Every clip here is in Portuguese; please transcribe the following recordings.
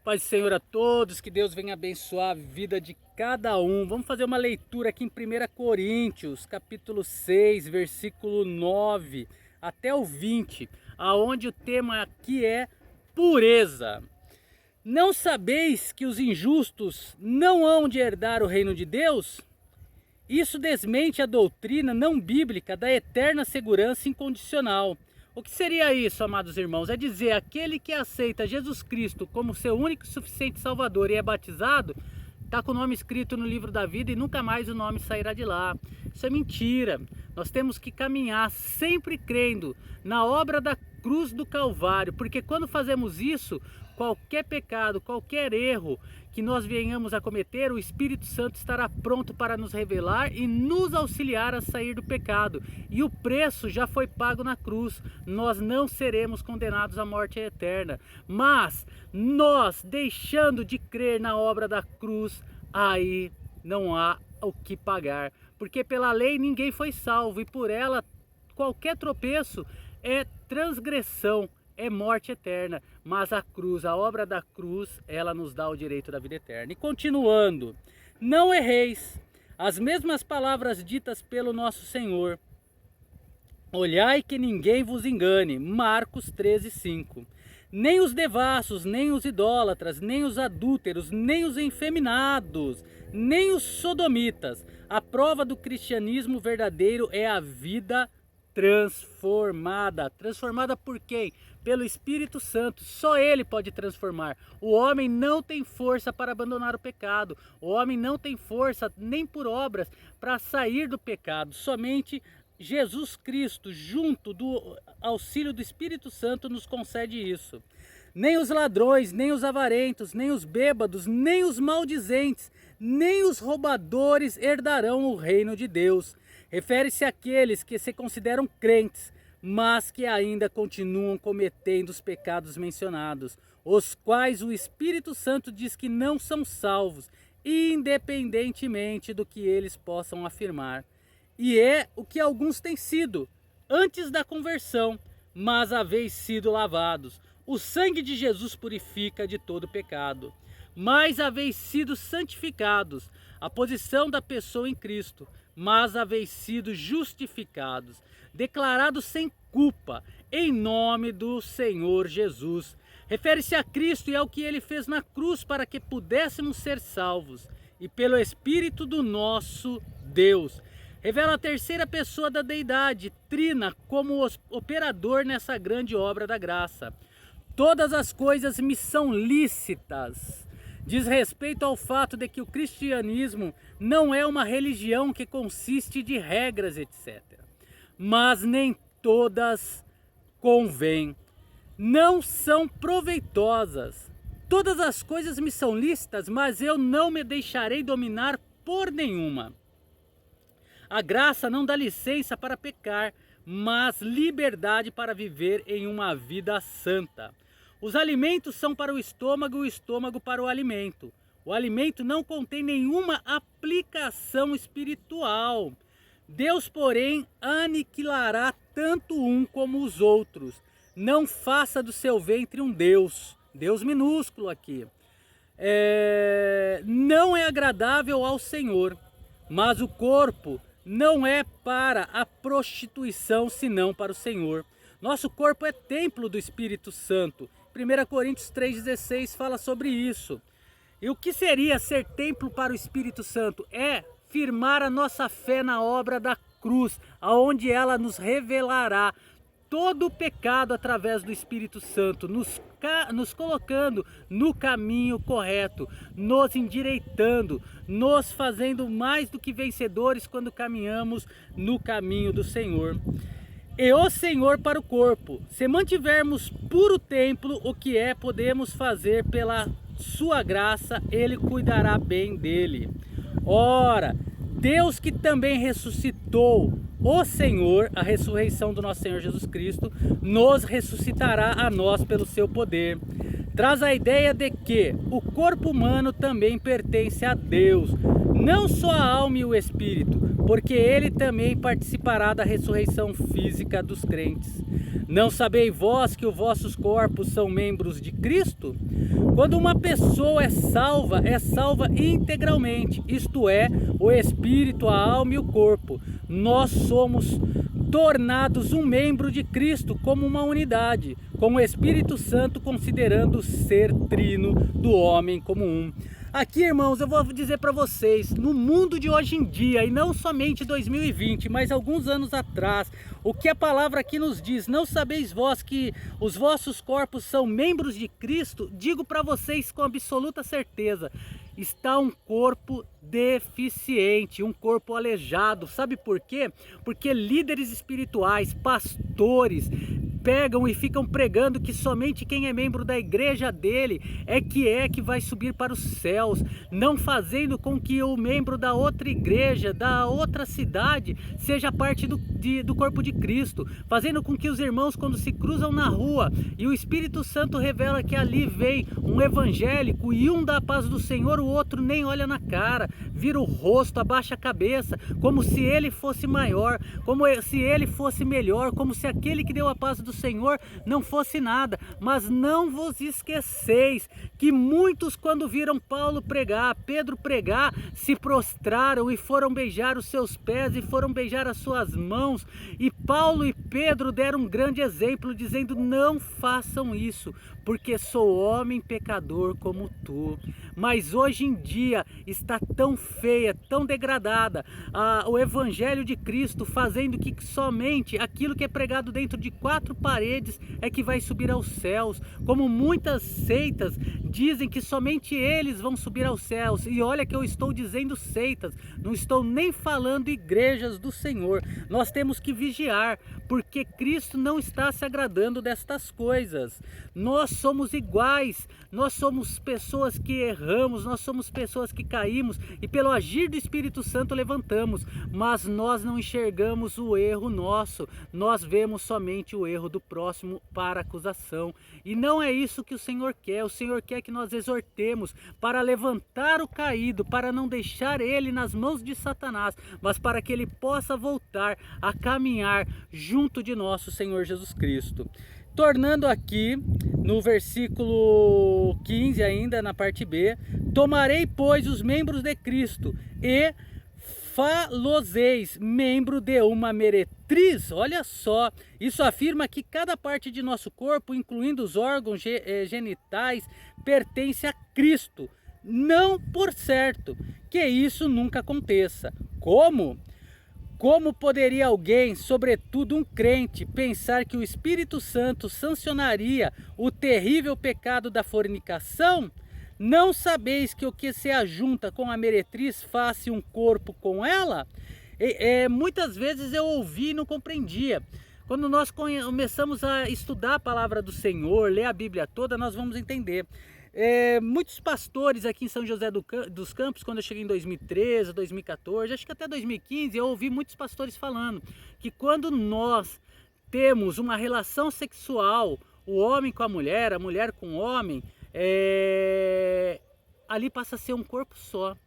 Paz do Senhor a todos, que Deus venha abençoar a vida de cada um. Vamos fazer uma leitura aqui em 1 Coríntios, capítulo 6, versículo 9 até o 20, aonde o tema aqui é pureza. Não sabeis que os injustos não hão de herdar o reino de Deus? Isso desmente a doutrina não bíblica da eterna segurança incondicional. O que seria isso, amados irmãos? É dizer, aquele que aceita Jesus Cristo como seu único e suficiente Salvador e é batizado, está com o nome escrito no livro da vida e nunca mais o nome sairá de lá. Isso é mentira. Nós temos que caminhar sempre crendo na obra da cruz do Calvário, porque quando fazemos isso, qualquer pecado, qualquer erro que nós venhamos a cometer, o Espírito Santo estará pronto para nos revelar e nos auxiliar a sair do pecado. E o preço já foi pago na cruz. Nós não seremos condenados à morte eterna. Mas nós, deixando de crer na obra da cruz, aí não há o que pagar. Porque pela lei ninguém foi salvo e por ela qualquer tropeço é transgressão. É morte eterna, mas a cruz, a obra da cruz, ela nos dá o direito da vida eterna. E continuando, não erreis, as mesmas palavras ditas pelo nosso Senhor, olhai que ninguém vos engane, Marcos 13:5. Nem os devassos, nem os idólatras, nem os adúlteros, nem os efeminados, nem os sodomitas. A prova do cristianismo verdadeiro é a vida transformada. Transformada por quem? Pelo Espírito Santo. Só Ele pode transformar. O homem não tem força para abandonar o pecado. O homem não tem força nem por obras para sair do pecado. Somente Jesus Cristo, junto do auxílio do Espírito Santo, nos concede isso. Nem os ladrões, nem os avarentos, nem os bêbados, nem os maldizentes, nem os roubadores herdarão o reino de Deus. Refere-se àqueles que se consideram crentes, mas que ainda continuam cometendo os pecados mencionados, os quais o Espírito Santo diz que não são salvos, independentemente do que eles possam afirmar. E é o que alguns têm sido, antes da conversão, mas haveis sido lavados. O sangue de Jesus purifica de todo pecado. Mas haveis sido santificados, a posição da pessoa em Cristo, mas haveis sido justificados, declarados sem culpa, em nome do Senhor Jesus. Refere-se a Cristo e ao que Ele fez na cruz para que pudéssemos ser salvos, e pelo Espírito do nosso Deus. Revela a terceira pessoa da deidade, trina, como operador nessa grande obra da graça. Todas as coisas me são lícitas. Diz respeito ao fato de que o cristianismo não é uma religião que consiste de regras, etc. Mas nem todas convêm, não são proveitosas. Todas as coisas me são lícitas, mas eu não me deixarei dominar por nenhuma. A graça não dá licença para pecar, mas liberdade para viver em uma vida santa. Os alimentos são para o estômago para o alimento. O alimento não contém nenhuma aplicação espiritual. Deus, porém, aniquilará tanto um como os outros. Não faça do seu ventre um Deus. Deus minúsculo aqui. Não é agradável ao Senhor, mas o corpo não é para a prostituição, senão para o Senhor. Nosso corpo é templo do Espírito Santo. 1 Coríntios 3,16 fala sobre isso. E o que seria ser templo para o Espírito Santo? É firmar a nossa fé na obra da cruz, aonde ela nos revelará todo o pecado através do Espírito Santo, nos colocando no caminho correto, nos endireitando, nos fazendo mais do que vencedores quando caminhamos no caminho do Senhor. E o Senhor para o corpo. Se mantivermos puro o templo, o que podemos fazer pela sua graça, Ele cuidará bem dele. Ora, Deus que também ressuscitou o Senhor, a ressurreição do nosso Senhor Jesus Cristo, nos ressuscitará a nós pelo seu poder. Traz a ideia de que o corpo humano também pertence a Deus, não só a alma e o espírito, porque ele também participará da ressurreição física dos crentes. Não sabeis vós que os vossos corpos são membros de Cristo? Quando uma pessoa é salva integralmente, isto é, o espírito, a alma e o corpo. Nós somos tornados um membro de Cristo como uma unidade, com o Espírito Santo considerando o ser trino do homem como um. Aqui, irmãos, eu vou dizer para vocês, no mundo de hoje em dia, e não somente 2020, mas alguns anos atrás, o que a palavra aqui nos diz, não sabeis vós que os vossos corpos são membros de Cristo? Digo para vocês com absoluta certeza, está um corpo deficiente, um corpo aleijado. Sabe por quê? Porque líderes espirituais, pastores, pegam e ficam pregando que somente quem é membro da igreja dele é que vai subir para os céus, não fazendo com que o membro da outra igreja, da outra cidade, seja parte do corpo de Cristo, fazendo com que os irmãos, quando se cruzam na rua e o Espírito Santo revela que ali vem um evangélico e um dá a paz do Senhor, o outro nem olha na cara, vira o rosto, abaixa a cabeça, como se ele fosse maior, como se ele fosse melhor, como se aquele que deu a paz do Senhor não fosse nada. Mas não vos esqueceis que muitos, quando viram Paulo pregar, Pedro pregar, se prostraram e foram beijar os seus pés e foram beijar as suas mãos, e Paulo e Pedro deram um grande exemplo, dizendo: não façam isso, porque sou homem pecador como tu. Mas hoje em dia está tão feia, tão degradada o Evangelho de Cristo, fazendo que somente aquilo que é pregado dentro de quatro paredes é que vai subir aos céus, como muitas seitas dizem que somente eles vão subir aos céus. E olha que eu estou dizendo seitas, não estou nem falando igrejas do Senhor. Nós temos que vigiar, porque Cristo não está se agradando destas coisas. Nós somos iguais, nós somos pessoas que erramos, nós somos pessoas que caímos e pelo agir do Espírito Santo levantamos, mas nós não enxergamos o erro nosso, nós vemos somente o erro do próximo para acusação. E não é isso que o Senhor quer. O Senhor quer que nós exortemos para levantar o caído, para não deixar ele nas mãos de Satanás, mas para que ele possa voltar a caminhar junto de nosso Senhor Jesus Cristo. Tornando aqui no versículo 15 ainda, na parte B: tomarei, pois, os membros de Cristo e faloseis membro de uma meretriz. Olha só, isso afirma que cada parte de nosso corpo, incluindo os órgãos genitais, pertence a Cristo. Não por certo que isso nunca aconteça. Como? Como poderia alguém, sobretudo um crente, pensar que o Espírito Santo sancionaria o terrível pecado da fornicação? Não sabeis que o que se ajunta com a meretriz faz um corpo com ela? Muitas vezes eu ouvi e não compreendia. Quando nós começamos a estudar a palavra do Senhor, ler a Bíblia toda, nós vamos entender. Muitos pastores aqui em São José dos Campos, quando eu cheguei em 2013, 2014, acho que até 2015, eu ouvi muitos pastores falando que quando nós temos uma relação sexual, o homem com a mulher com o homem, ali passa a ser um corpo só.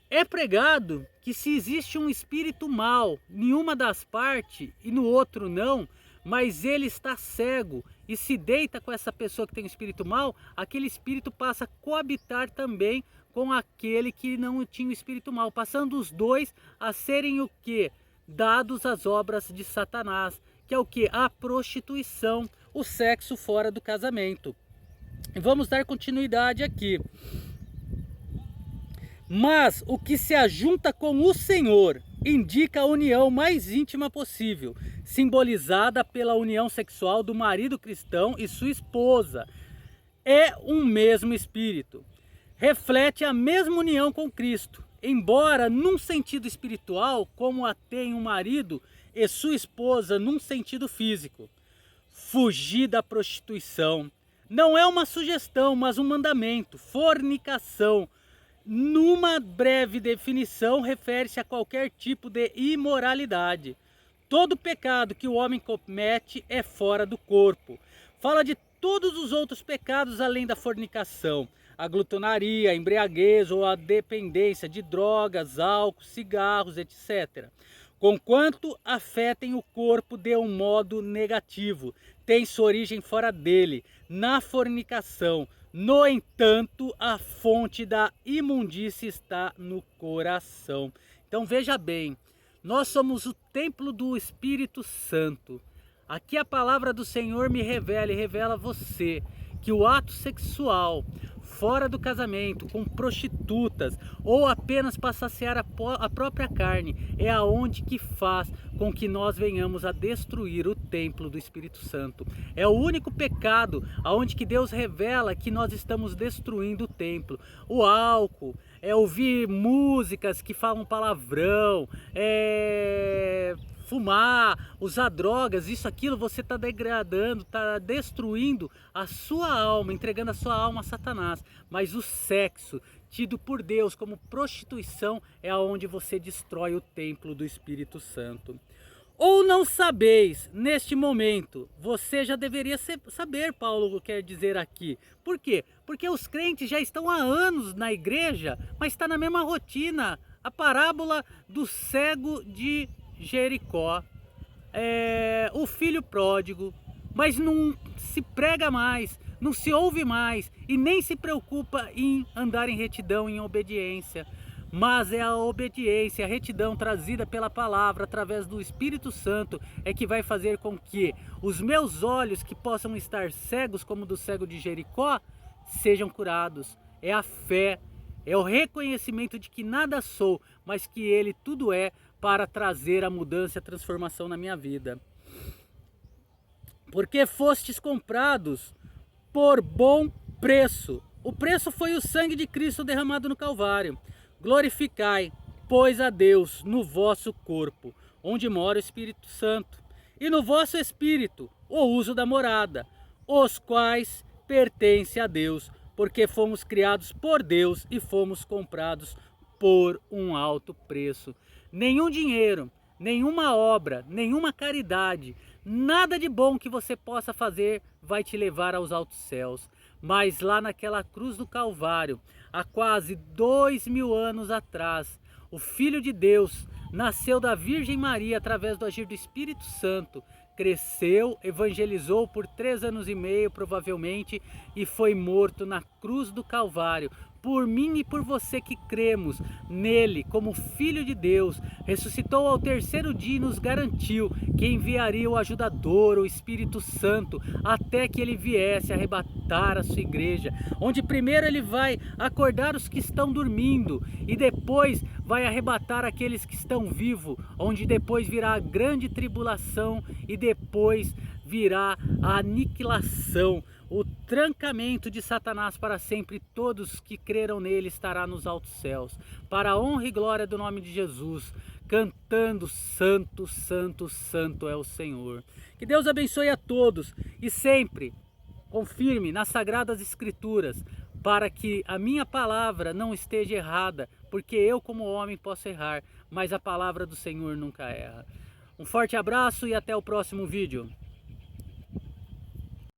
É pregado que se existe um espírito mau em uma das partes e no outro não, mas ele está cego e se deita com essa pessoa que tem um espírito mau, aquele espírito passa a coabitar também com aquele que não tinha o espírito mau, passando os dois a serem o que? Dados às obras de Satanás, que é o que? A prostituição, o sexo fora do casamento. E vamos dar continuidade aqui. Mas o que se ajunta com o Senhor indica a união mais íntima possível, simbolizada pela união sexual do marido cristão e sua esposa. É um mesmo espírito. Reflete a mesma união com Cristo, embora num sentido espiritual, como a tem um marido e sua esposa num sentido físico. Fugir da prostituição. Não é uma sugestão, mas um mandamento. Fornicação, numa breve definição, refere-se a qualquer tipo de imoralidade. Todo pecado que o homem comete é fora do corpo. Fala de todos os outros pecados além da fornicação, a glutonaria, a embriaguez ou a dependência de drogas, álcool, cigarros, etc. conquanto a fé tem o corpo de um modo negativo, tem sua origem fora dele, na fornicação. No entanto, a fonte da imundícia está no coração. Então veja bem, nós somos o templo do Espírito Santo. Aqui a palavra do Senhor me revela e revela a você que o ato sexual fora do casamento, com prostitutas ou apenas para saciar a própria carne, é aonde que faz com que nós venhamos a destruir o templo do Espírito Santo. É o único pecado aonde que Deus revela que nós estamos destruindo o templo. O álcool, é ouvir músicas que falam palavrão, fumar, usar drogas, isso, aquilo, você está degradando, está destruindo a sua alma, entregando a sua alma a Satanás. Mas o sexo, tido por Deus como prostituição, é aonde você destrói o templo do Espírito Santo. Ou não sabeis, neste momento, você já deveria saber, Paulo quer dizer aqui. Por quê? Porque os crentes já estão há anos na igreja, mas está na mesma rotina. A parábola do cego de Jericó, o filho pródigo, mas não se prega mais, não se ouve mais e nem se preocupa em andar em retidão, em obediência. Mas é a obediência, a retidão trazida pela palavra através do Espírito Santo é que vai fazer com que os meus olhos, que possam estar cegos como do cego de Jericó, sejam curados. É a fé, é o reconhecimento de que nada sou, mas que Ele tudo é, para trazer a mudança e a transformação na minha vida. Porque fostes comprados por bom preço. O preço foi o sangue de Cristo derramado no Calvário. Glorificai, pois, a Deus no vosso corpo, onde mora o Espírito Santo, e no vosso espírito o uso da morada, os quais pertencem a Deus, porque fomos criados por Deus e fomos comprados por um alto preço. Nenhum dinheiro, nenhuma obra, nenhuma caridade, nada de bom que você possa fazer vai te levar aos altos céus. Mas lá naquela cruz do Calvário, há quase 2000 anos atrás, o Filho de Deus nasceu da Virgem Maria através do agir do Espírito Santo, cresceu, evangelizou por 3 anos e meio provavelmente e foi morto na cruz do Calvário. Por mim e por você que cremos nele como Filho de Deus, ressuscitou ao 3º dia e nos garantiu que enviaria o ajudador, o Espírito Santo, até que ele viesse arrebatar a sua igreja, onde primeiro ele vai acordar os que estão dormindo e depois vai arrebatar aqueles que estão vivos, onde depois virá a grande tribulação e depois virá a aniquilação, o trancamento de Satanás para sempre. Todos que creram nele estará nos altos céus, para a honra e glória do nome de Jesus, cantando santo, santo, santo é o Senhor. Que Deus abençoe a todos e sempre confirme nas Sagradas Escrituras, para que a minha palavra não esteja errada, porque eu como homem posso errar, mas a palavra do Senhor nunca erra. Um forte abraço e até o próximo vídeo.